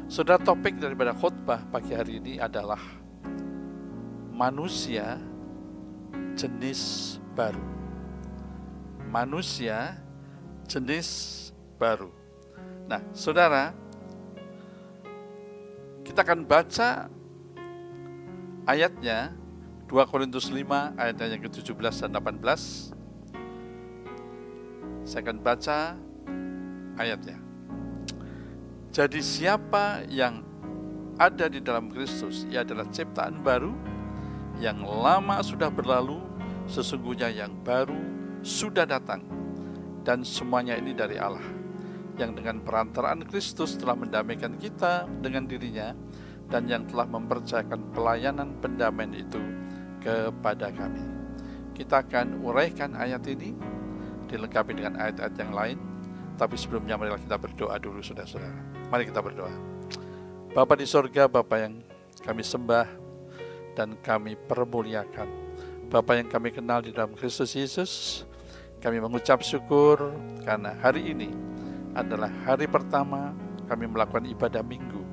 Saudara, topik daripada khotbah pagi hari ini adalah manusia jenis baru. Manusia jenis baru. Nah, saudara, kita akan baca ayatnya 2 Korintus 5 ayatnya yang ke-17 dan 18. Saya akan baca ayatnya. Jadi siapa yang ada di dalam Kristus, ia adalah ciptaan baru, yang lama sudah berlalu, sesungguhnya yang baru sudah datang. Dan semuanya ini dari Allah, yang dengan perantaraan Kristus telah mendamaikan kita dengan dirinya, dan yang telah mempercayakan pelayanan pendamaian itu kepada kami. Kita akan uraikan ayat ini, dilengkapi dengan ayat-ayat yang lain. Tapi sebelumnya marilah kita berdoa dulu, saudara-saudara. Mari kita berdoa. Bapa di sorga, Bapa yang kami sembah dan kami permuliakan, Bapa yang kami kenal di dalam Kristus Yesus, kami mengucap syukur karena hari ini adalah hari pertama kami melakukan ibadah minggu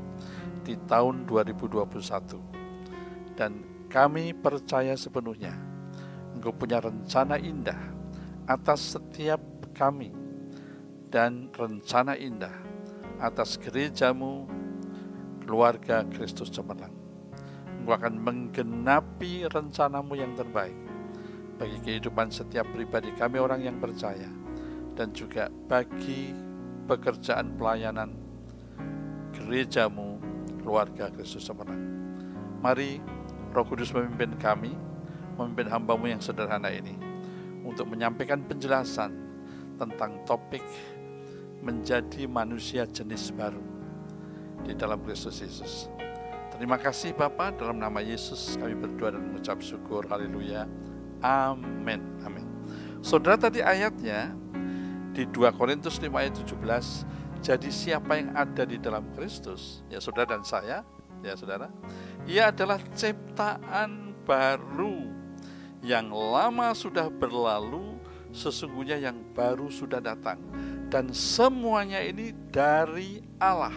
di tahun 2021. Dan kami percaya sepenuhnya Engkau punya rencana indah atas setiap kami, dan rencana indah atas gerejamu, keluarga Kristus Cemerlang. Engkau akan menggenapi rencanamu yang terbaik bagi kehidupan setiap pribadi kami orang yang percaya, dan juga bagi pekerjaan pelayanan gerejamu, keluarga Kristus Cemerlang. Mari Roh Kudus memimpin kami, memimpin hamba-Mu yang sederhana ini, untuk menyampaikan penjelasan tentang topik menjadi manusia jenis baru di dalam Kristus Yesus. Terima kasih Bapa, dalam nama Yesus kami berdoa dan mengucap syukur. Haleluya. Amin. Amin. Saudara, tadi ayatnya di 2 Korintus 5 ayat 17. Jadi siapa yang ada di dalam Kristus, ya saudara dan saya, ya saudara, ia adalah ciptaan baru, yang lama sudah berlalu, sesungguhnya yang baru sudah datang. Dan semuanya ini dari Allah,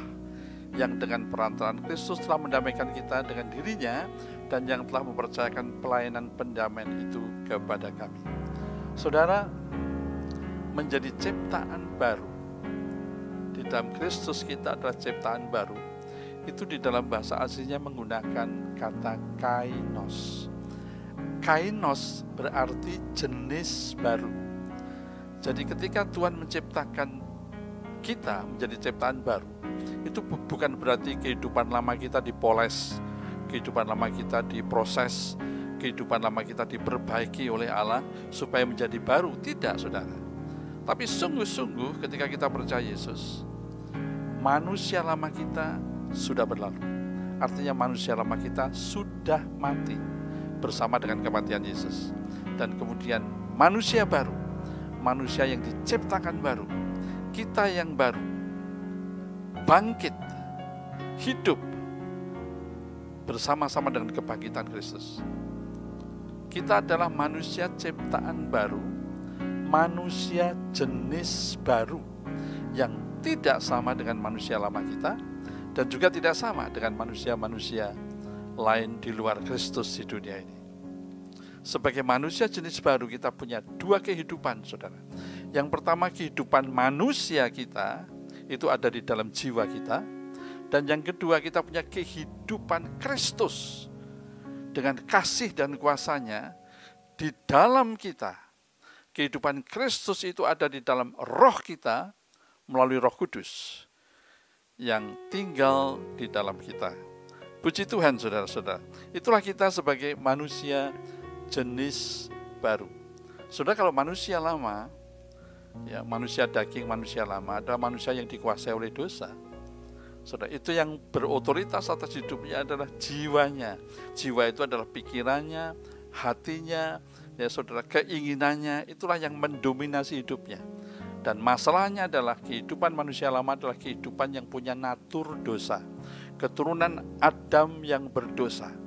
yang dengan perantaraan Kristus telah mendamaikan kita dengan dirinya, dan yang telah mempercayakan pelayanan pendamaian itu kepada kami. Saudara, menjadi ciptaan baru di dalam Kristus, kita adalah ciptaan baru. Itu di dalam bahasa aslinya menggunakan kata kainos. Kainos berarti jenis baru. Jadi ketika Tuhan menciptakan kita menjadi ciptaan baru, itu bukan berarti kehidupan lama kita dipoles, kehidupan lama kita diproses, kehidupan lama kita diperbaiki oleh Allah supaya menjadi baru. Tidak, saudara. Tapi sungguh-sungguh ketika kita percaya Yesus, manusia lama kita sudah berlalu. Artinya manusia lama kita sudah mati bersama dengan kematian Yesus. Dan kemudian manusia baru, manusia yang diciptakan baru, kita yang baru, bangkit, hidup bersama-sama dengan kebangkitan Kristus. Kita adalah manusia ciptaan baru, manusia jenis baru, yang tidak sama dengan manusia lama kita, dan juga tidak sama dengan manusia-manusia lain di luar Kristus di dunia ini. Sebagai manusia jenis baru, kita punya dua kehidupan, saudara. Yang pertama, kehidupan manusia kita itu ada di dalam jiwa kita. Dan yang kedua, kita punya kehidupan Kristus dengan kasih dan kuasanya di dalam kita. Kehidupan Kristus itu ada di dalam roh kita melalui Roh Kudus yang tinggal di dalam kita. Puji Tuhan, saudara-saudara. Itulah kita sebagai manusia jenis baru. Saudara, kalau manusia lama, ya, manusia daging, manusia lama adalah manusia yang dikuasai oleh dosa. Saudara, itu yang berotoritas atas hidupnya adalah jiwanya. Jiwa itu adalah pikirannya, hatinya, ya saudara, keinginannya, itulah yang mendominasi hidupnya. Dan masalahnya adalah kehidupan manusia lama adalah kehidupan yang punya natur dosa, keturunan Adam yang berdosa.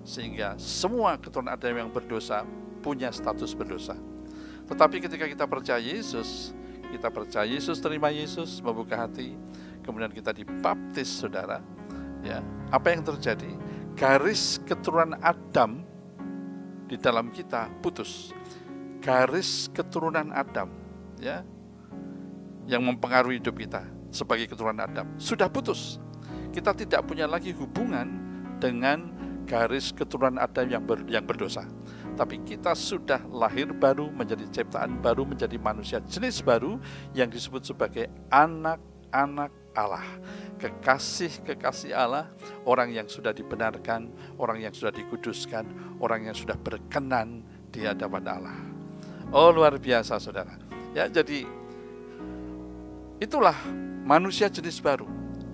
Sehingga semua keturunan Adam yang berdosa punya status berdosa. Tetapi ketika kita percaya Yesus, terima Yesus, membuka hati, kemudian kita dibaptis, saudara, ya, apa yang terjadi? Garis keturunan Adam di dalam kita putus. Garis keturunan Adam, ya, yang mempengaruhi hidup kita sebagai keturunan Adam sudah putus. Kita tidak punya lagi hubungan dengan garis keturunan Adam yang berdosa. Tapi kita sudah lahir baru, menjadi ciptaan baru, menjadi manusia jenis baru yang disebut sebagai anak-anak Allah, kekasih-kekasih Allah, orang yang sudah dibenarkan, orang yang sudah dikuduskan, orang yang sudah berkenan di hadapan Allah. Oh, luar biasa, saudara. Ya, jadi itulah manusia jenis baru,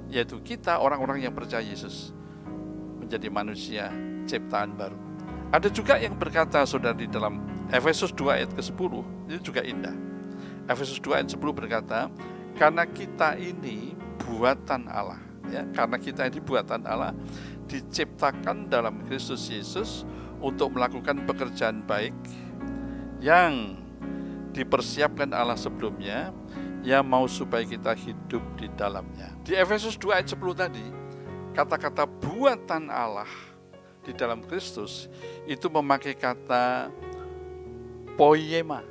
yaitu kita orang-orang yang percaya Yesus menjadi manusia ciptaan baru. Ada juga yang berkata, saudara, di dalam Efesus 2 ayat ke-10, ini juga indah. Efesus 2 ayat 10 berkata, karena kita ini buatan Allah, ya, karena kita ini buatan Allah, diciptakan dalam Kristus Yesus untuk melakukan pekerjaan baik yang dipersiapkan Allah sebelumnya, yang mau supaya kita hidup di dalamnya. Di Efesus 2 ayat 10 tadi, kata-kata buatan Allah di dalam Kristus itu memakai kata poiema.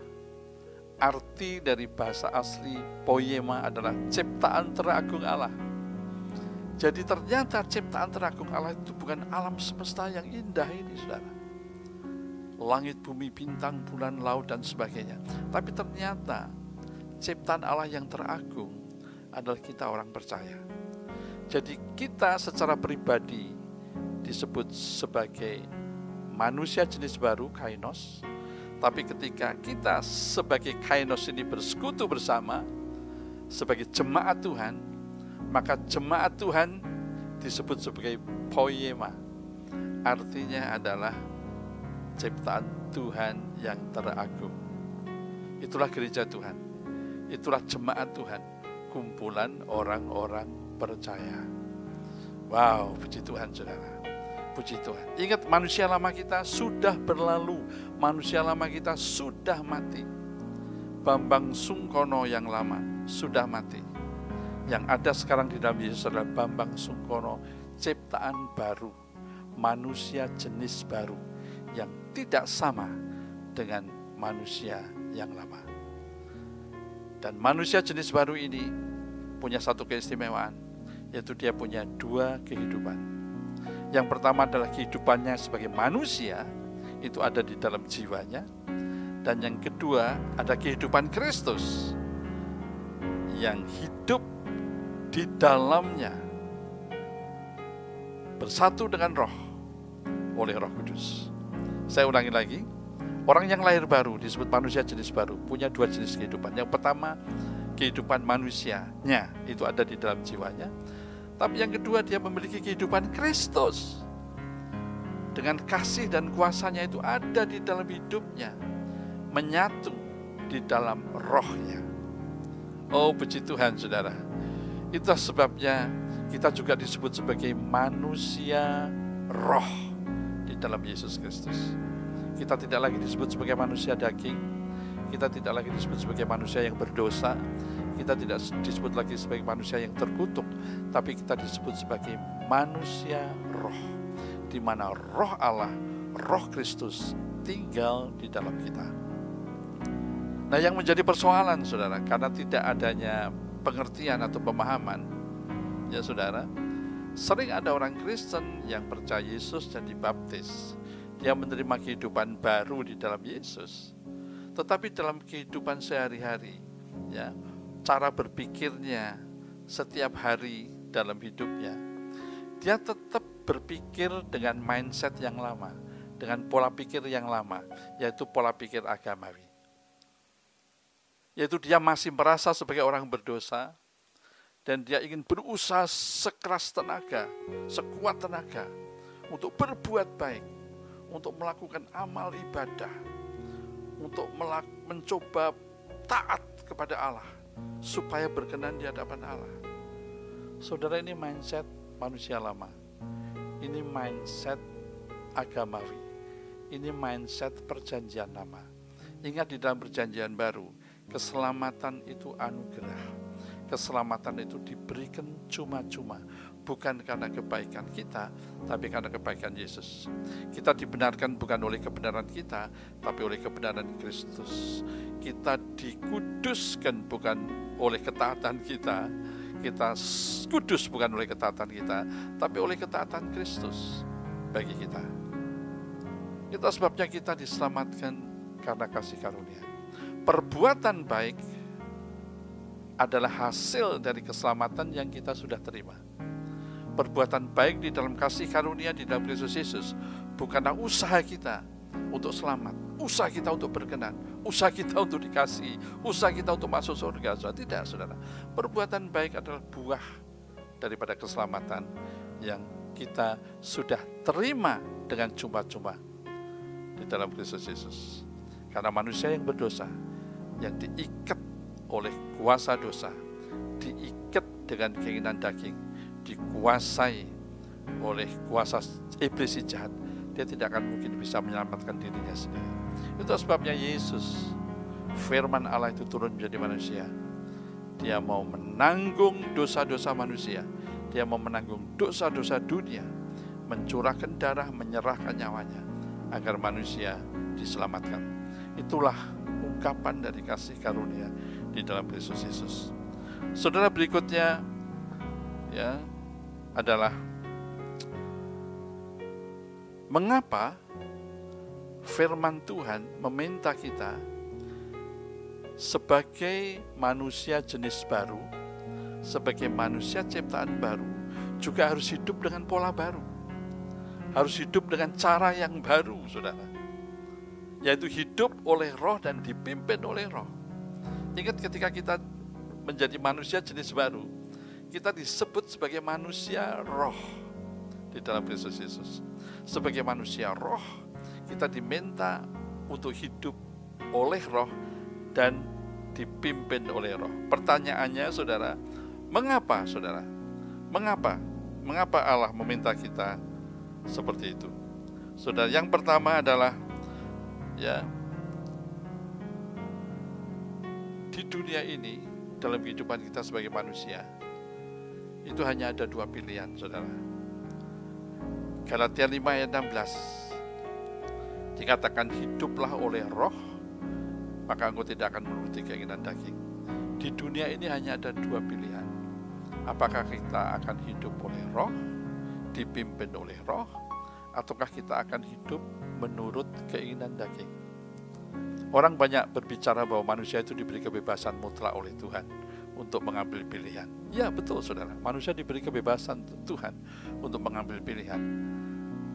Arti dari bahasa asli poiema adalah ciptaan teragung Allah. Jadi ternyata ciptaan teragung Allah itu bukan alam semesta yang indah ini, saudara, langit, bumi, bintang, bulan, laut, dan sebagainya. Tapi ternyata ciptaan Allah yang teragung adalah kita orang percaya. Jadi kita secara pribadi disebut sebagai manusia jenis baru, kainos. Tapi ketika kita sebagai kainos ini bersekutu bersama sebagai jemaat Tuhan, maka jemaat Tuhan disebut sebagai poiema. Artinya adalah ciptaan Tuhan yang teragung. Itulah gereja Tuhan, itulah jemaat Tuhan, kumpulan orang-orang percaya. Wow, puji Tuhan, saudara. Puji Tuhan. Ingat, manusia lama kita sudah berlalu, manusia lama kita sudah mati. Bambang Sungkono yang lama sudah mati. Yang ada sekarang di dalam Yesus adalah Bambang Sungkono, ciptaan baru, manusia jenis baru yang tidak sama dengan manusia yang lama. Dan manusia jenis baru ini punya satu keistimewaan, yaitu dia punya dua kehidupan. Yang pertama adalah kehidupannya sebagai manusia, itu ada di dalam jiwanya. Dan yang kedua ada kehidupan Kristus yang hidup di dalamnya, bersatu dengan Roh oleh Roh Kudus. Saya ulangi lagi, orang yang lahir baru disebut manusia jenis baru, punya dua jenis kehidupan. Yang pertama, kehidupan manusianya itu ada di dalam jiwanya. Tapi yang kedua, dia memiliki kehidupan Kristus. Dengan kasih dan kuasanya itu ada di dalam hidupnya, menyatu di dalam rohnya. Oh, puji Tuhan, saudara. Itulah sebabnya kita juga disebut sebagai manusia roh di dalam Yesus Kristus. Kita tidak lagi disebut sebagai manusia daging, kita tidak lagi disebut sebagai manusia yang berdosa, kita tidak disebut lagi sebagai manusia yang terkutuk, tapi kita disebut sebagai manusia roh, di mana roh Allah, roh Kristus tinggal di dalam kita. Nah, yang menjadi persoalan, saudara, karena tidak adanya pengertian atau pemahaman, ya saudara, sering ada orang Kristen yang percaya Yesus dan dibaptis. Dia menerima kehidupan baru di dalam Yesus. Tetapi dalam kehidupan sehari-hari, ya, cara berpikirnya setiap hari dalam hidupnya, dia tetap berpikir dengan mindset yang lama, dengan pola pikir yang lama, yaitu pola pikir agamawi. Yaitu dia masih merasa sebagai orang berdosa, dan dia ingin berusaha sekeras tenaga, sekuat tenaga, untuk berbuat baik, untuk melakukan amal ibadah, untuk mencoba taat kepada Allah, supaya berkenan di hadapan Allah. Saudara, ini mindset manusia lama. Ini mindset agamawi. Ini mindset perjanjian lama. Ingat, di dalam perjanjian baru, keselamatan itu anugerah. keselamatan itu diberikan cuma-cuma, bukan karena kebaikan kita, tapi karena kebaikan Yesus. Kita dibenarkan bukan oleh kebenaran kita, tapi oleh kebenaran Kristus. Kita dikuduskan bukan oleh ketaatan kita. Kita kudus bukan oleh ketaatan kita, tapi oleh ketaatan Kristus bagi kita. Itu sebabnya kita diselamatkan karena kasih karunia. Perbuatan baik adalah hasil dari keselamatan yang kita sudah terima. Perbuatan baik di dalam kasih karunia di dalam Kristus Yesus bukanlah usaha kita untuk selamat, usaha kita untuk berkenan, usaha kita untuk dikasihi, usaha kita untuk masuk surga. Tidak, saudara. Perbuatan baik adalah buah daripada keselamatan yang kita sudah terima dengan cuma-cuma di dalam Kristus Yesus. Karena manusia yang berdosa, yang diikat oleh kuasa dosa, diikat dengan keinginan daging, dikuasai oleh kuasa iblis si jahat, dia tidak akan mungkin bisa menyelamatkan dirinya sendiri. Itu sebabnya Yesus, firman Allah itu turun menjadi manusia. Dia mau menanggung dosa-dosa manusia, dia mau menanggung dosa-dosa dunia, mencurahkan darah, menyerahkan nyawanya agar manusia diselamatkan. Itulah ungkapan dari kasih karunia di dalam Kristus Yesus. Saudara, berikutnya ya adalah mengapa firman Tuhan meminta kita sebagai manusia jenis baru, sebagai manusia ciptaan baru, juga harus hidup dengan pola baru, harus hidup dengan cara yang baru, saudara, yaitu hidup oleh Roh dan dipimpin oleh Roh. Ingat, ketika kita menjadi manusia jenis baru, kita disebut sebagai manusia roh di dalam Kristus Yesus. Sebagai manusia roh, kita diminta untuk hidup oleh Roh dan dipimpin oleh Roh. Pertanyaannya, saudara, mengapa, saudara? Mengapa Allah meminta kita seperti itu? Saudara, yang pertama adalah ya, di dunia ini, dalam kehidupan kita sebagai manusia, itu hanya ada dua pilihan, saudara. Galatia 5 ayat 16 dikatakan, hiduplah oleh Roh, maka engkau tidak akan menuruti keinginan daging. Di dunia ini hanya ada dua pilihan. Apakah kita akan hidup oleh Roh, dipimpin oleh Roh, ataukah kita akan hidup menurut keinginan daging. Orang banyak berbicara bahwa manusia itu diberi kebebasan mutlak oleh Tuhan untuk mengambil pilihan. Ya, betul, saudara. Manusia diberi kebebasan Tuhan untuk mengambil pilihan.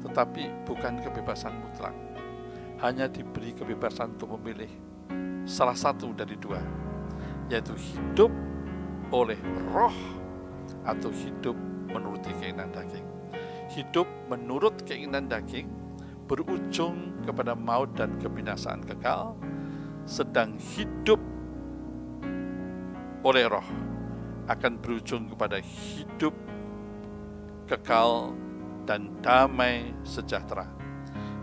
Tetapi bukan kebebasan mutlak. Hanya diberi kebebasan untuk memilih salah satu dari dua, yaitu hidup oleh Roh atau hidup menuruti keinginan daging. Hidup menurut keinginan daging berujung kepada maut dan kebinasaan kekal, sedang hidup oleh Roh akan berujung kepada hidup kekal dan damai sejahtera.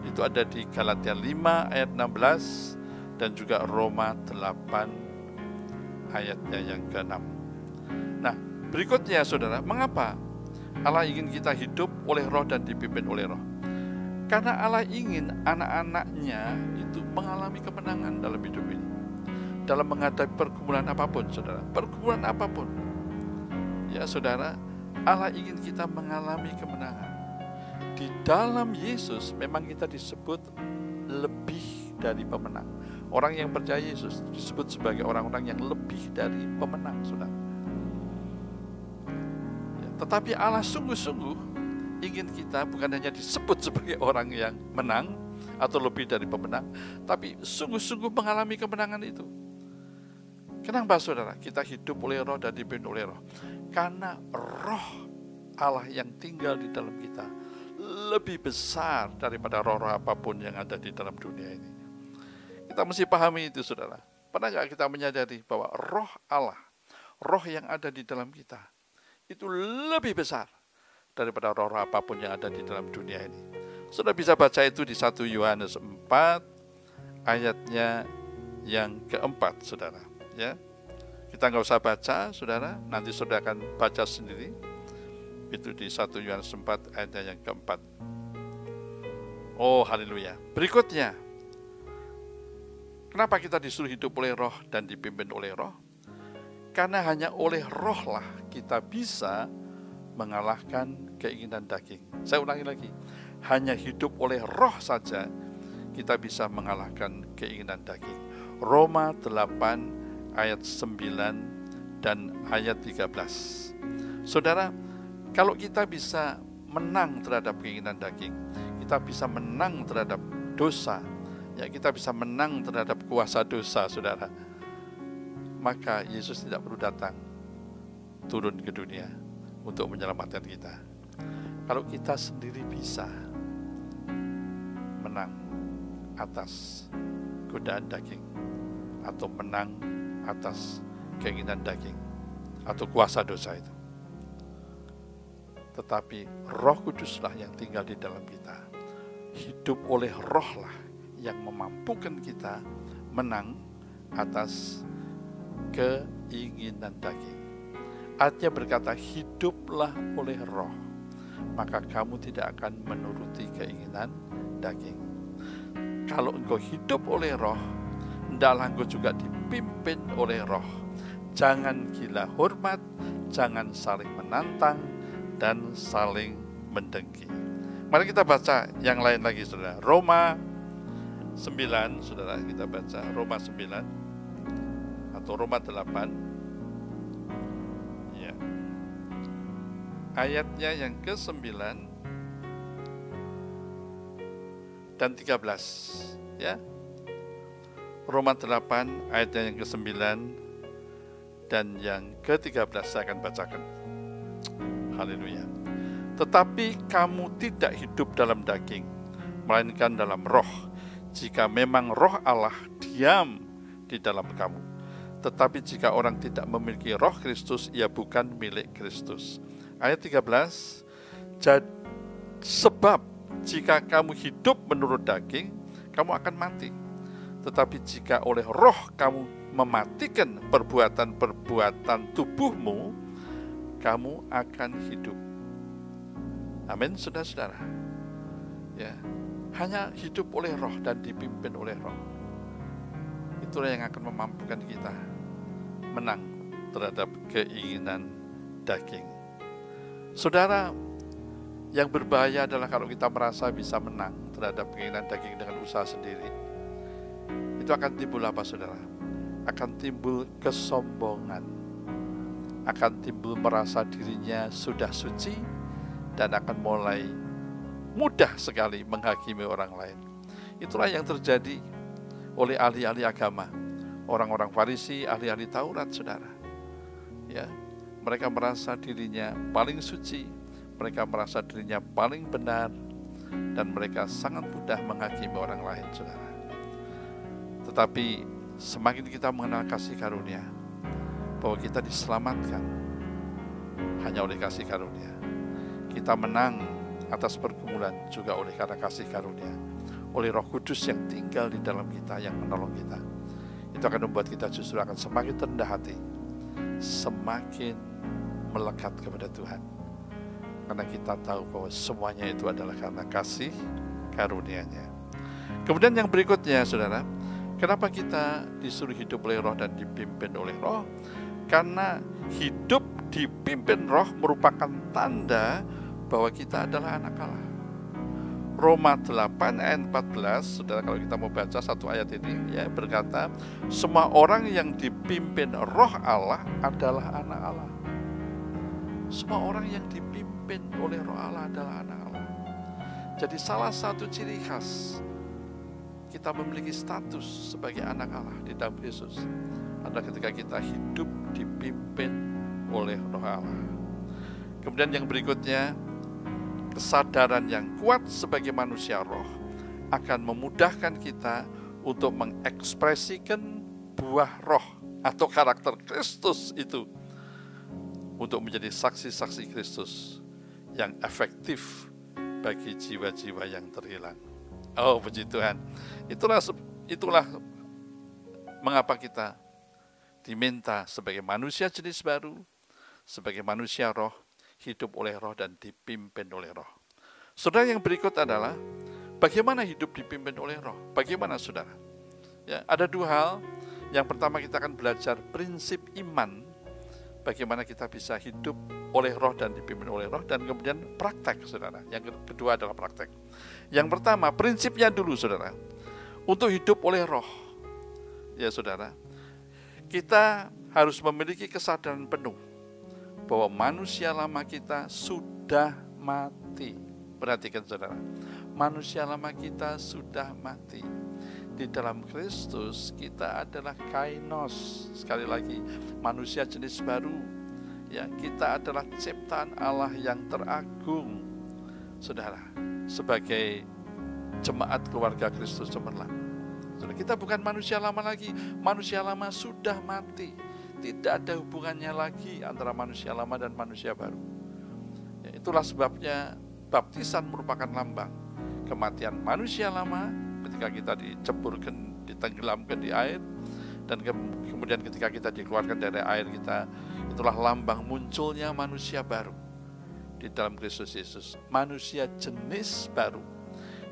Itu ada di Galatia 5 ayat 16 dan juga Roma 8 ayatnya yang ke-6. Nah, berikutnya, saudara, mengapa Allah ingin kita hidup oleh Roh dan dipimpin oleh Roh? Karena Allah ingin anak-anaknya itu mengalami kemenangan dalam hidup ini, dalam menghadapi pergumulan apapun, saudara. Pergumulan apapun, ya saudara, Allah ingin kita mengalami kemenangan. Di dalam Yesus memang kita disebut lebih dari pemenang. Orang yang percaya Yesus disebut sebagai orang-orang yang lebih dari pemenang, saudara. Ya, tetapi Allah sungguh-sungguh ingin kita bukan hanya disebut sebagai orang yang menang atau lebih dari pemenang, tapi sungguh-sungguh mengalami kemenangan itu. Kenapa, saudara? Kita hidup oleh Roh dan dipimpin oleh Roh. Karena Roh Allah yang tinggal di dalam kita lebih besar daripada roh-roh apapun yang ada di dalam dunia ini. Kita mesti pahami itu, saudara. Pernah nggak kita menyadari bahwa Roh Allah, Roh yang ada di dalam kita, itu lebih besar daripada roh-roh apapun yang ada di dalam dunia ini. Sudah bisa baca itu di 1 Yohanes 4 ayatnya yang keempat, saudara. Ya, Kita nggak usah baca, saudara, nanti saudara akan baca sendiri. Itu di 1 Yohanes 4 ayat yang keempat. Oh, haleluya. Berikutnya, kenapa kita disuruh hidup oleh Roh dan dipimpin oleh Roh? Karena hanya oleh Roh lah kita bisa mengalahkan keinginan daging. Saya ulangi lagi, hanya hidup oleh Roh saja kita bisa mengalahkan keinginan daging. Roma 8 ayat 9 dan ayat 13. Saudara, kalau kita bisa menang terhadap keinginan daging, kita bisa menang terhadap dosa, ya, kita bisa menang terhadap kuasa dosa, saudara, maka Yesus tidak perlu datang turun ke dunia untuk menyelamatkan kita. Kalau kita sendiri bisa menang atas godaan daging, atau menang atas keinginan daging atau kuasa dosa itu, tetapi Roh Kuduslah yang tinggal di dalam kita. Hidup oleh Roh lah yang memampukan kita menang atas keinginan daging. Artinya berkata, hiduplah oleh Roh, maka kamu tidak akan menuruti keinginan daging. Kalau engkau hidup oleh Roh, hendaklah engkau juga dipimpin oleh Roh. Jangan gila hormat, jangan saling menantang, dan saling mendengki. Mari kita baca yang lain lagi, saudara. Roma 9, saudara, kita baca Roma 9 atau Roma 8. Ya. Ayatnya yang ke-9 dan 13, ya. Roma 8 ayatnya yang ke-9 dan yang ke-13 saya akan bacakan. Haleluya. Tetapi kamu tidak hidup dalam daging, melainkan dalam Roh, jika memang Roh Allah diam di dalam kamu. Tetapi jika orang tidak memiliki Roh Kristus, ia bukan milik Kristus. Ayat 13, sebab jika kamu hidup menurut daging, kamu akan mati. Tetapi jika oleh Roh kamu mematikan perbuatan-perbuatan tubuhmu, kamu akan hidup. Amin, saudara-saudara. Ya, hanya hidup oleh Roh dan dipimpin oleh Roh. Itulah yang akan memampukan kita menang terhadap keinginan daging. Saudara, yang berbahaya adalah kalau kita merasa bisa menang terhadap keinginan daging dengan usaha sendiri. Itu akan timbul apa, saudara? Akan timbul kesombongan, akan timbul merasa dirinya sudah suci, dan akan mulai mudah sekali menghakimi orang lain. Itulah yang terjadi oleh ahli-ahli agama, orang-orang Farisi, ahli-ahli Taurat, saudara. Ya, mereka merasa dirinya paling suci, mereka merasa dirinya paling benar, dan mereka sangat mudah menghakimi orang lain, saudara. Tetapi semakin kita mengenal kasih karunia, bahwa kita diselamatkan hanya oleh kasih karunia. Kita menang atas pergumulan juga oleh karena kasih karunia, oleh Roh Kudus yang tinggal di dalam kita, yang menolong kita. Itu akan membuat kita justru akan semakin rendah hati, semakin melekat kepada Tuhan, karena kita tahu bahwa semuanya itu adalah karena kasih karunia-Nya. Kemudian yang berikutnya, saudara, kenapa kita disuruh hidup oleh Roh dan dipimpin oleh Roh? Karena hidup dipimpin Roh merupakan tanda bahwa kita adalah anak Allah. Roma 8 ayat 14, saudara, kalau kita mau baca satu ayat ini, ya, berkata, semua orang yang dipimpin Roh Allah adalah anak Allah. Semua orang yang dipimpin oleh Roh Allah adalah anak Allah. Jadi salah satu ciri khas kita memiliki status sebagai anak Allah di dalam Yesus adalah ketika kita hidup dipimpin oleh Roh Allah. Kemudian yang berikutnya, kesadaran yang kuat sebagai manusia roh akan memudahkan kita untuk mengekspresikan buah roh atau karakter Kristus itu untuk menjadi saksi-saksi Kristus yang efektif bagi jiwa-jiwa yang terhilang. Oh, puji Tuhan. Itulah mengapa kita diminta sebagai manusia jenis baru, sebagai manusia roh, hidup oleh roh dan dipimpin oleh roh. Saudara, yang berikut adalah bagaimana hidup dipimpin oleh roh. Bagaimana saudara? Ya, ada dua hal. Yang pertama kita akan belajar prinsip iman, bagaimana kita bisa hidup oleh roh dan dipimpin oleh roh, dan kemudian praktek saudara. Yang kedua adalah praktek. Yang pertama, prinsipnya dulu saudara. Untuk hidup oleh roh, ya saudara, kita harus memiliki kesadaran penuh bahwa manusia lama kita sudah mati. Perhatikan saudara, manusia lama kita sudah mati. Di dalam Kristus kita adalah kainos. Sekali lagi, manusia jenis baru. Ya, kita adalah ciptaan Allah yang teragung. Saudara, sebagai jemaat keluarga Kristus cemerlang. Saudara, kita bukan manusia lama lagi. Manusia lama sudah mati. Tidak ada hubungannya lagi antara manusia lama dan manusia baru. Ya, itulah sebabnya baptisan merupakan lambang kematian manusia lama ketika kita diceburkan, ditenggelamkan di air, dan kemudian ketika kita dikeluarkan dari air kita, itulah lambang munculnya manusia baru di dalam Kristus Yesus. Manusia jenis baru,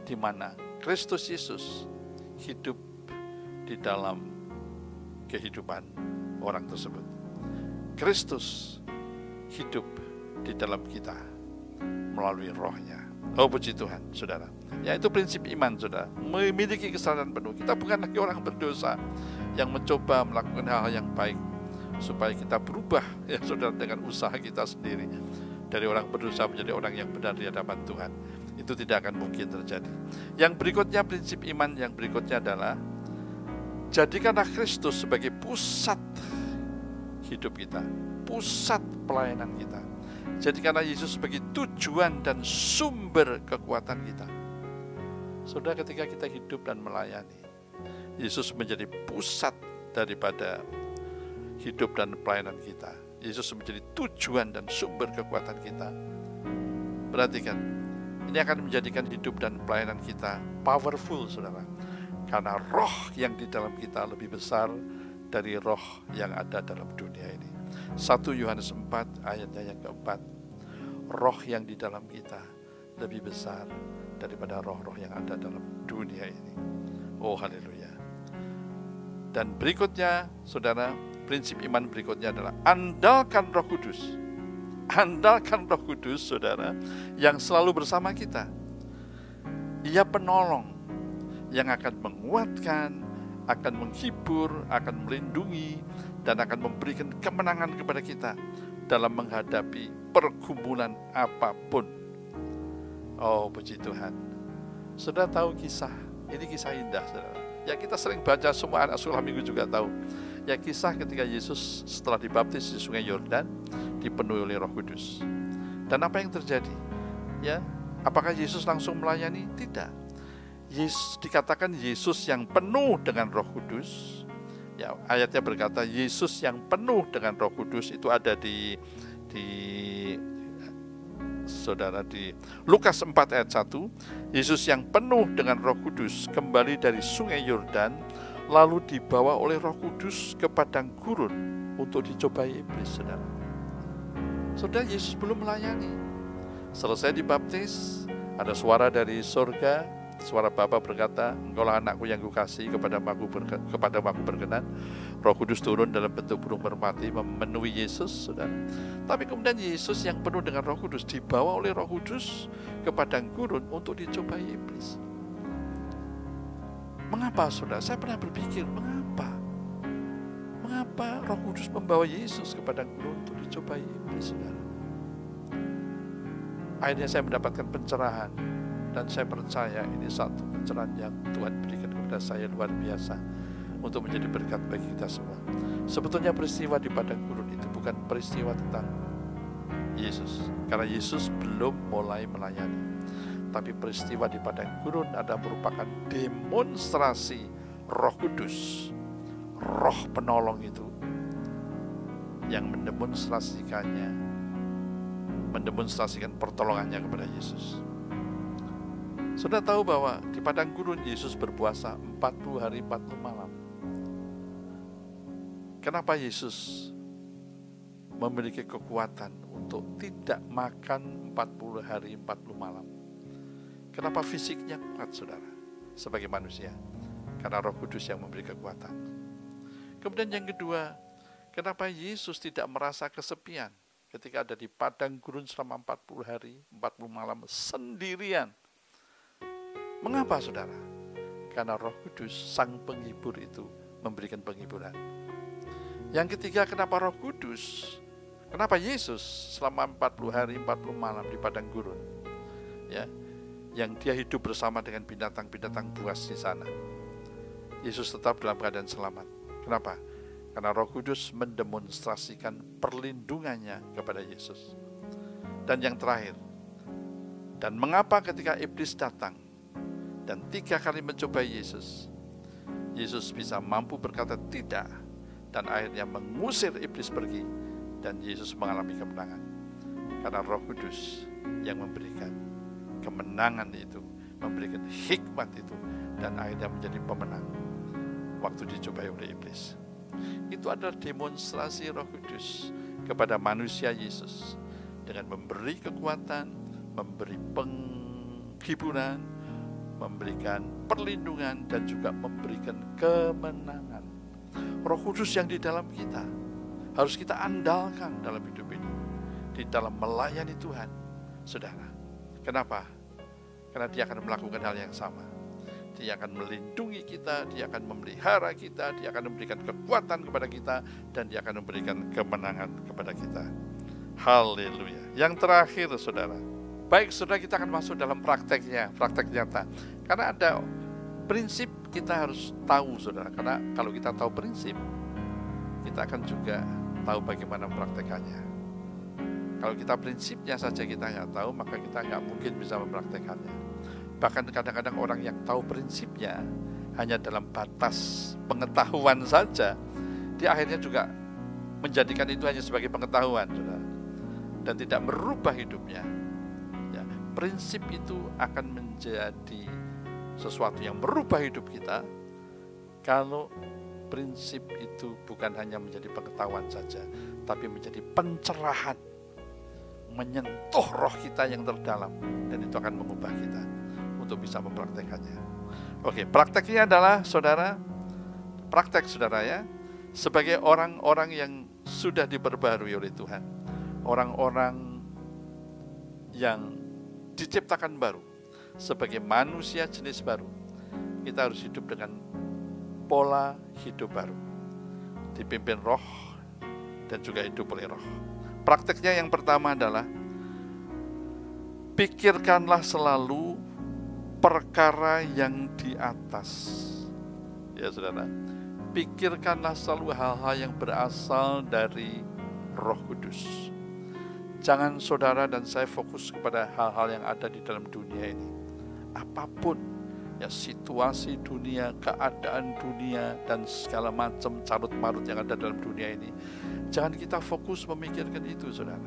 di mana Kristus Yesus hidup di dalam kehidupan orang tersebut. Kristus hidup di dalam kita melalui rohnya. Oh puji Tuhan saudara. Ya, itu prinsip iman saudara. Memiliki kesadaran penuh. Kita bukan lagi orang berdosa yang mencoba melakukan hal-hal yang baik supaya kita berubah, ya saudara, dengan usaha kita sendiri. Dari orang berdosa menjadi orang yang benar di hadapan Tuhan. Itu tidak akan mungkin terjadi. Yang berikutnya, prinsip iman yang berikutnya adalah jadikanlah Kristus sebagai pusat hidup kita, pusat pelayanan kita. Jadikanlah Yesus sebagai tujuan dan sumber kekuatan kita. Saudara, ketika kita hidup dan melayani, Yesus menjadi pusat daripada hidup dan pelayanan kita. Yesus menjadi tujuan dan sumber kekuatan kita. Perhatikan, ini akan menjadikan hidup dan pelayanan kita powerful, saudara. Karena roh yang di dalam kita lebih besar dari roh yang ada dalam dunia ini. 1 Yohanes 4 ayatnya yang keempat. Roh yang di dalam kita lebih besar daripada roh-roh yang ada dalam dunia ini. Oh haleluya. Dan berikutnya, saudara, prinsip iman berikutnya adalah andalkan Roh Kudus. Andalkan Roh Kudus, saudara, yang selalu bersama kita. Ia penolong yang akan menguatkan, akan menghibur, akan melindungi, dan akan memberikan kemenangan kepada kita dalam menghadapi pergumulan apapun. Oh puji Tuhan. Saudara tahu kisah, ini kisah indah saudara. Ya, kita sering baca, semua anak sekolah minggu juga tahu. Ya, kisah ketika Yesus setelah dibaptis di Sungai Yordan dipenuhi oleh Roh Kudus. Dan apa yang terjadi? Ya, apakah Yesus langsung melayani? Tidak. Yesus dikatakan Yesus yang penuh dengan Roh Kudus. Ya, ayatnya berkata Yesus yang penuh dengan Roh Kudus, itu ada di saudara di Lukas 4 ayat 1. Yesus yang penuh dengan Roh Kudus kembali dari Sungai Yordan, lalu dibawa oleh Roh Kudus ke padang gurun untuk dicobai iblis, saudara. Saudara, Yesus belum melayani. Selesai dibaptis, ada suara dari surga, suara Bapa berkata, engkaulah anakku yang kukasihi, kepadamu aku berkenan. Roh Kudus turun dalam bentuk burung merpati memenuhi Yesus, saudara. Tapi kemudian Yesus yang penuh dengan Roh Kudus dibawa oleh Roh Kudus ke padang gurun untuk dicobai iblis. Mengapa, saudara? Saya pernah berpikir, mengapa Roh Kudus membawa Yesus ke padang gurun untuk dicobai iblis, saudara? Akhirnya saya mendapatkan pencerahan, dan saya percaya ini satu pencerahan yang Tuhan berikan kepada saya luar biasa untuk menjadi berkat bagi kita semua. Sebetulnya peristiwa di padang gurun itu bukan peristiwa tentang Yesus, karena Yesus belum mulai melayani. Tapi peristiwa di padang gurun ada merupakan demonstrasi Roh Kudus, Roh penolong itu yang mendemonstrasikan pertolongannya kepada Yesus. Sudah tahu bahwa di padang gurun Yesus berpuasa 40 hari 40 malam. Kenapa Yesus memiliki kekuatan untuk tidak makan 40 hari 40 malam? Kenapa fisiknya kuat, saudara? Sebagai manusia, karena Roh Kudus yang memberi kekuatan. Kemudian yang kedua, kenapa Yesus tidak merasa kesepian ketika ada di padang gurun selama 40 hari 40 malam sendirian? Mengapa, saudara? Karena Roh Kudus, Sang Penghibur itu memberikan penghiburan. Yang ketiga, kenapa Roh Kudus, kenapa Yesus selama 40 hari 40 malam di padang gurun, ya, yang dia hidup bersama dengan binatang-binatang buas di sana. Yesus tetap dalam keadaan selamat. Kenapa? Karena Roh Kudus mendemonstrasikan perlindungannya kepada Yesus. Dan yang terakhir, dan mengapa ketika iblis datang dan 3 kali mencoba Yesus, Yesus bisa mampu berkata tidak, dan akhirnya mengusir iblis pergi, dan Yesus mengalami kemenangan. Karena Roh Kudus yang memberikan kemenangan itu, memberikan hikmat itu, dan akhirnya menjadi pemenang waktu dicobai oleh iblis. Itu adalah demonstrasi Roh Kudus kepada manusia Yesus dengan memberi kekuatan, memberi penghiburan, memberikan perlindungan, dan juga memberikan kemenangan. Roh Kudus yang di dalam kita harus kita andalkan dalam hidup ini, di dalam melayani Tuhan, saudara. Kenapa? Karena dia akan melakukan hal yang sama. Dia akan melindungi kita, dia akan memelihara kita, dia akan memberikan kekuatan kepada kita, dan dia akan memberikan kemenangan kepada kita. Haleluya. Yang terakhir, saudara. Baik, saudara, kita akan masuk dalam prakteknya, praktek nyata. Karena ada prinsip kita harus tahu, saudara. Karena kalau kita tahu prinsip, kita akan juga tahu bagaimana mempraktekannya. Kalau kita prinsipnya saja kita nggak tahu, maka kita nggak mungkin bisa mempraktekannya. Bahkan kadang-kadang orang yang tahu prinsipnya hanya dalam batas pengetahuan saja, dia akhirnya juga menjadikan itu hanya sebagai pengetahuan, saudara, dan tidak merubah hidupnya. Ya, prinsip itu akan menjadi sesuatu yang merubah hidup kita kalau prinsip itu bukan hanya menjadi pengetahuan saja, tapi menjadi pencerahan, menyentuh roh kita yang terdalam, dan itu akan mengubah kita untuk bisa mempraktekannya. Oke, prakteknya adalah, saudara, praktek, saudara, ya, sebagai orang-orang yang sudah diperbarui oleh Tuhan, orang-orang yang diciptakan baru, sebagai manusia jenis baru, kita harus hidup dengan pola hidup baru, dipimpin roh dan juga hidup oleh roh. Prakteknya yang pertama adalah pikirkanlah selalu perkara yang di atas. Ya, saudara, pikirkanlah selalu hal-hal yang berasal dari Roh Kudus. Jangan saudara dan saya fokus kepada hal-hal yang ada di dalam dunia ini. Apapun, ya, situasi dunia, keadaan dunia, dan segala macam carut-marut yang ada dalam dunia ini, jangan kita fokus memikirkan itu, saudara.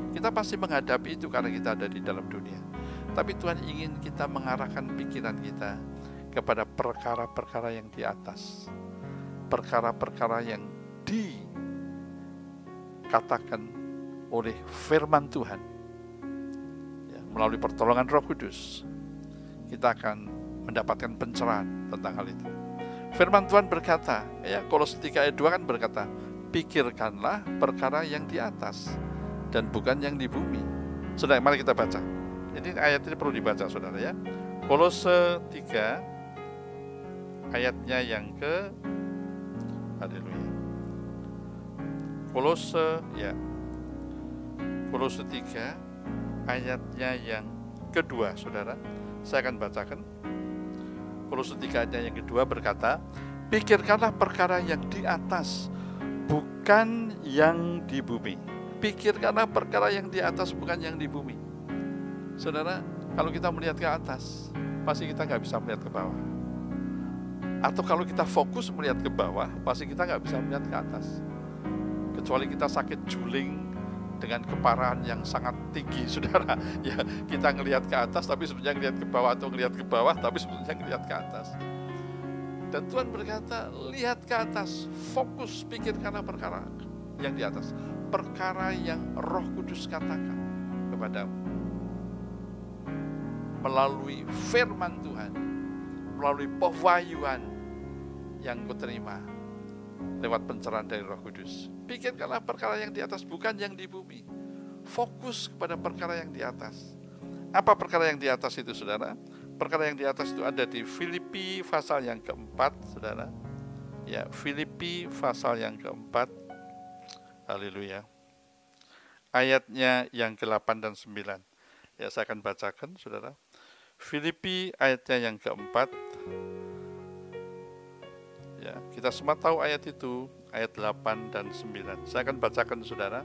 Kita pasti menghadapi itu karena kita ada di dalam dunia. Tapi Tuhan ingin kita mengarahkan pikiran kita kepada perkara-perkara yang di atas, perkara-perkara yang dikatakan oleh firman Tuhan, ya, melalui pertolongan Roh Kudus. Kita akan mendapatkan pencerahan tentang hal itu. Firman Tuhan berkata, ya, Kolose 3 ayat 2 kan berkata, pikirkanlah perkara yang di atas dan bukan yang di bumi. Saudara, mari kita baca. Jadi ayat ini perlu dibaca, saudara, ya. Kolose 3 ayatnya yang ke, haleluya, Kolose 3 ayatnya yang kedua, saudara. Saya akan bacakan. Kolose 3 ayatnya yang kedua berkata, pikirkanlah perkara yang di atas, bukan yang di bumi. Pikirkanlah perkara yang di atas, bukan yang di bumi. Saudara, kalau kita melihat ke atas, pasti kita nggak bisa melihat ke bawah. Atau kalau kita fokus melihat ke bawah, pasti kita nggak bisa melihat ke atas. Kecuali kita sakit juling dengan keparahan yang sangat tinggi, saudara. Ya, kita ngelihat ke atas, tapi sebenarnya ngelihat ke bawah, atau ngelihat ke bawah, tapi sebenarnya ngelihat ke atas. Dan Tuhan berkata, lihat ke atas, fokus pikirkanlah perkara yang di atas, perkara yang Roh Kudus katakan kepadamu melalui firman Tuhan, melalui pewahyuan yang kau terima lewat pencerahan dari Roh Kudus. Pikirkanlah perkara yang di atas, bukan yang di bumi. Fokus kepada perkara yang di atas. Apa perkara yang di atas itu, saudara? Perkara yang di atas itu ada di Filipi pasal yang keempat, saudara. Ya, Filipi pasal yang keempat. Haleluya. Ayatnya yang ke-8 dan 9. Ya, saya akan bacakan, saudara. Filipi ayatnya yang keempat. Ya, kita semua tahu ayat itu, ayat 8 dan 9. Saya akan bacakan, saudara.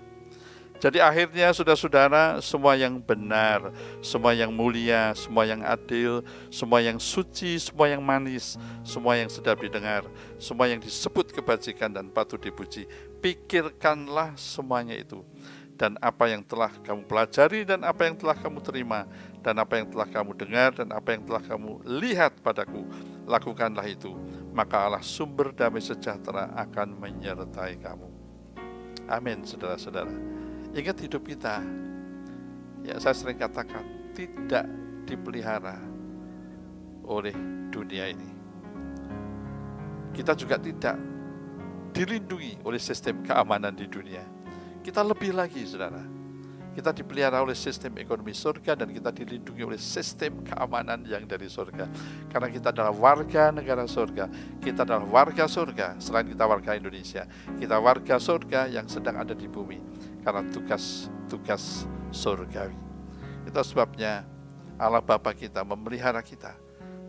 Jadi akhirnya saudara-saudara, semua yang benar, semua yang mulia, semua yang adil, semua yang suci, semua yang manis, semua yang sedap didengar, semua yang disebut kebajikan dan patut dipuji, pikirkanlah semuanya itu. Dan apa yang telah kamu pelajari, dan apa yang telah kamu terima, dan apa yang telah kamu dengar, dan apa yang telah kamu lihat padaku, lakukanlah itu. Maka Allah sumber damai sejahtera akan menyertai kamu. Amin, saudara-saudara. Ingat hidup kita, ya saya sering katakan, tidak dipelihara oleh dunia ini. Kita juga tidak dilindungi oleh sistem keamanan di dunia. Kita lebih lagi, saudara. Kita dipelihara oleh sistem ekonomi surga, dan kita dilindungi oleh sistem keamanan yang dari surga. Karena kita adalah warga negara surga. Kita adalah warga surga, selain kita warga Indonesia. Kita warga surga yang sedang ada di bumi. Karena tugas surgawi. Itu sebabnya Allah Bapa kita memelihara kita,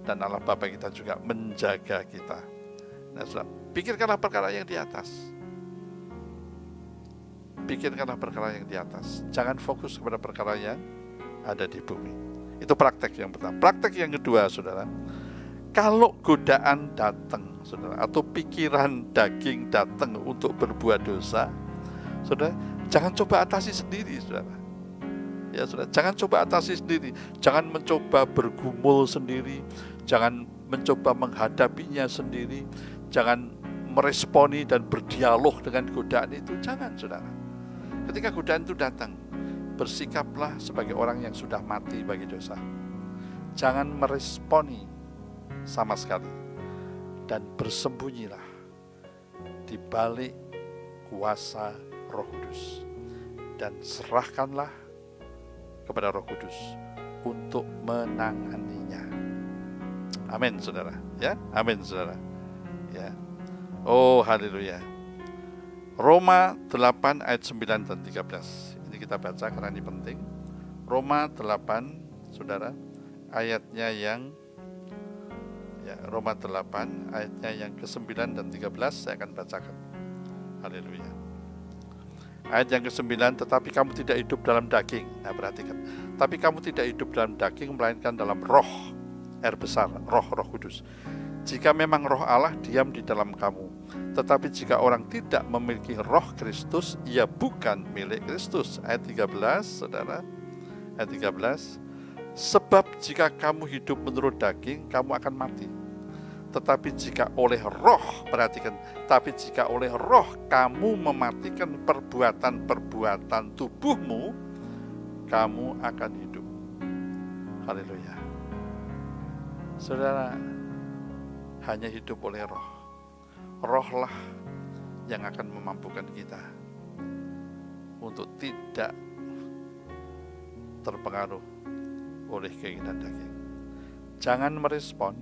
dan Allah Bapa kita juga menjaga kita. Nah, pikirkanlah perkara yang di atas. Pikirkanlah perkara yang di atas. Jangan fokus kepada perkara yang ada di bumi. Itu praktek yang pertama. Praktek yang kedua, saudara. Kalau godaan datang, saudara, atau pikiran daging datang untuk berbuat dosa, saudara, jangan coba atasi sendiri, saudara. Ya, saudara, jangan coba atasi sendiri. Jangan mencoba bergumul sendiri. Jangan mencoba menghadapinya sendiri. Jangan meresponi dan berdialog dengan godaan itu. Jangan, saudara. Ketika godaan itu datang, bersikaplah sebagai orang yang sudah mati bagi dosa. Jangan meresponi sama sekali, dan bersembunyilah di balik kuasa Roh Kudus, dan serahkanlah kepada Roh Kudus untuk menanganinya. Amin, saudara. Ya, amin, saudara. Ya. Oh, haleluya. Roma 8 ayat 9 dan 13. Ini kita baca karena ini penting. Roma 8, saudara, ayatnya yang Roma 8 ayatnya yang ke-9 dan 13 saya akan bacakan. Haleluya. Ayat yang ke-9, tetapi kamu tidak hidup dalam daging. Nah, perhatikan. Tapi kamu tidak hidup dalam daging, melainkan dalam roh. R besar, Roh Kudus. Jika memang roh Allah diam di dalam kamu. Tetapi jika orang tidak memiliki roh Kristus, ia bukan milik Kristus. Ayat 13, saudara. Ayat 13. Sebab jika kamu hidup menurut daging, kamu akan mati. Tetapi jika oleh roh, perhatikan, tapi jika oleh roh kamu mematikan perbuatan-perbuatan tubuhmu, kamu akan hidup. Haleluya. Saudara, hanya hidup oleh roh. Rohlah yang akan memampukan kita untuk tidak terpengaruh oleh keinginan daging. Jangan merespon,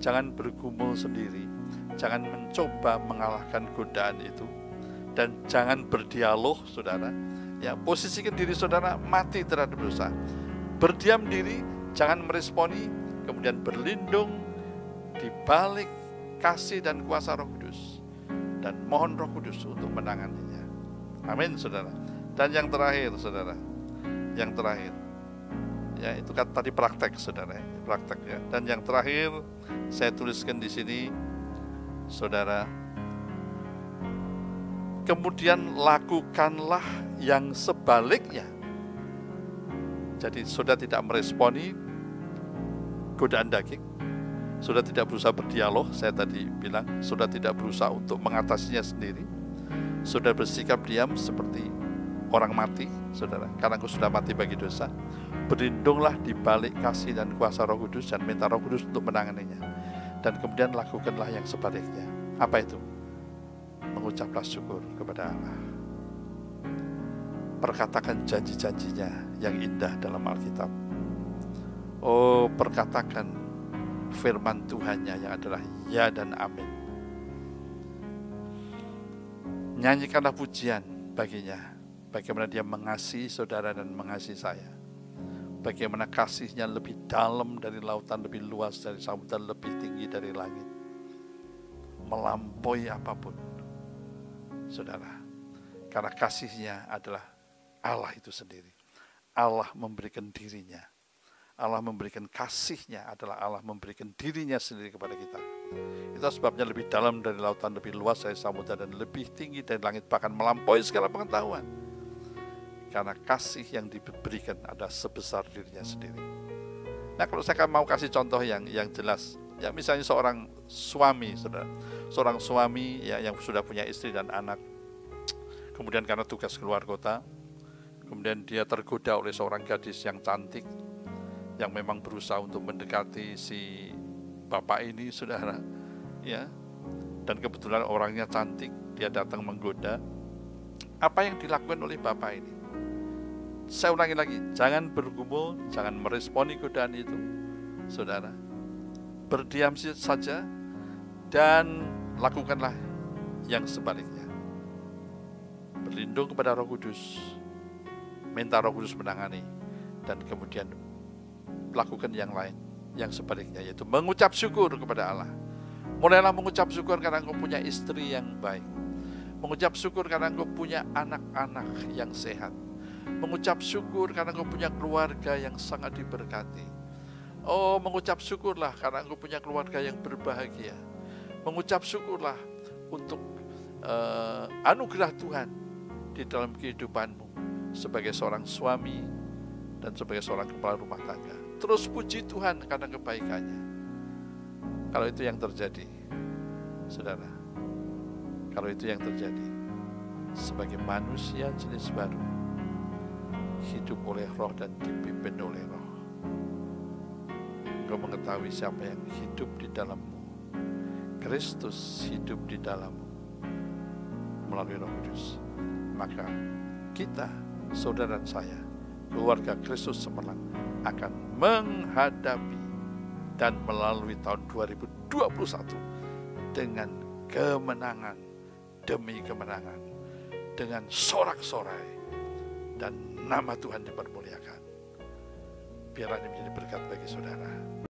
jangan bergumul sendiri, jangan mencoba mengalahkan godaan itu, dan jangan berdialog, saudara. Ya, posisikan diri saudara mati terhadap dosa. Berdiam diri, jangan meresponi, kemudian berlindung di balik kasih dan kuasa Roh Kudus, dan mohon Roh Kudus untuk menanganinya. Amin, saudara. Dan yang terakhir, saudara, yang terakhir, ya itu kan tadi praktek, saudara, praktek ya. Dan yang terakhir saya tuliskan di sini, saudara, kemudian lakukanlah yang sebaliknya. Jadi saudara tidak meresponi godaan daging, Sudah tidak berusaha berdialog, saya tadi bilang, sudah tidak berusaha untuk mengatasinya sendiri. Sudah bersikap diam seperti orang mati, saudara, karena engkau sudah mati bagi dosa. Berlindunglah di balik kasih dan kuasa Roh Kudus dan minta Roh Kudus untuk menanganinya. Dan kemudian lakukanlah yang sebaliknya. Apa itu? Mengucaplah syukur kepada Allah. Perkatakan janji-janjinya yang indah dalam Alkitab. Oh, perkatakan firman Tuhannya yang adalah ya dan amin. Nyanyikanlah pujian baginya, bagaimana dia mengasihi saudara dan mengasihi saya, bagaimana kasihnya lebih dalam dari lautan, lebih luas dari samudra, lebih tinggi dari langit, melampaui apapun, saudara. Karena kasihnya adalah Allah itu sendiri. Allah memberikan dirinya. Allah memberikan kasihnya adalah Allah memberikan dirinya sendiri kepada kita. Itu sebabnya lebih dalam dari lautan, lebih luas dari samudra, dan lebih tinggi dari langit, bahkan melampaui segala pengetahuan. Karena kasih yang diberikan adalah sebesar dirinya sendiri. Nah, kalau saya mau kasih contoh yang jelas, ya misalnya seorang suami, saudara, seorang suami ya yang sudah punya istri dan anak, kemudian karena tugas keluar kota, kemudian dia tergoda oleh seorang gadis yang cantik, yang memang berusaha untuk mendekati si bapak ini, saudara, ya. Dan kebetulan orangnya cantik, dia datang menggoda. Apa yang dilakukan oleh bapak ini? Saya ulangi lagi, jangan bergumul, jangan meresponi godaan itu, saudara. Berdiam saja dan lakukanlah yang sebaliknya. Berlindung kepada Roh Kudus, minta Roh Kudus menangani, dan kemudian lakukan yang lain, yang sebaliknya, yaitu mengucap syukur kepada Allah. Mulailah mengucap syukur karena engkau punya istri yang baik. Mengucap syukur karena engkau punya anak-anak yang sehat. Mengucap syukur karena engkau punya keluarga yang sangat diberkati. Oh, mengucap syukurlah karena engkau punya keluarga yang berbahagia. Mengucap syukurlah untuk anugerah Tuhan di dalam kehidupanmu sebagai seorang suami dan sebagai seorang kepala rumah tangga. Terus puji Tuhan karena kebaikannya. Kalau itu yang terjadi, saudara, kalau itu yang terjadi, sebagai manusia jenis baru, hidup oleh Roh dan dipimpin oleh Roh, engkau mengetahui siapa yang hidup di dalammu. Kristus hidup di dalammu melalui Roh Kudus. Maka kita, saudara dan saya, keluarga Kristus Semelang, akan menghadapi dan melalui tahun 2021 dengan kemenangan demi kemenangan, dengan sorak-sorai, dan nama Tuhan dipermuliakan. Biarlah ini menjadi berkat bagi saudara.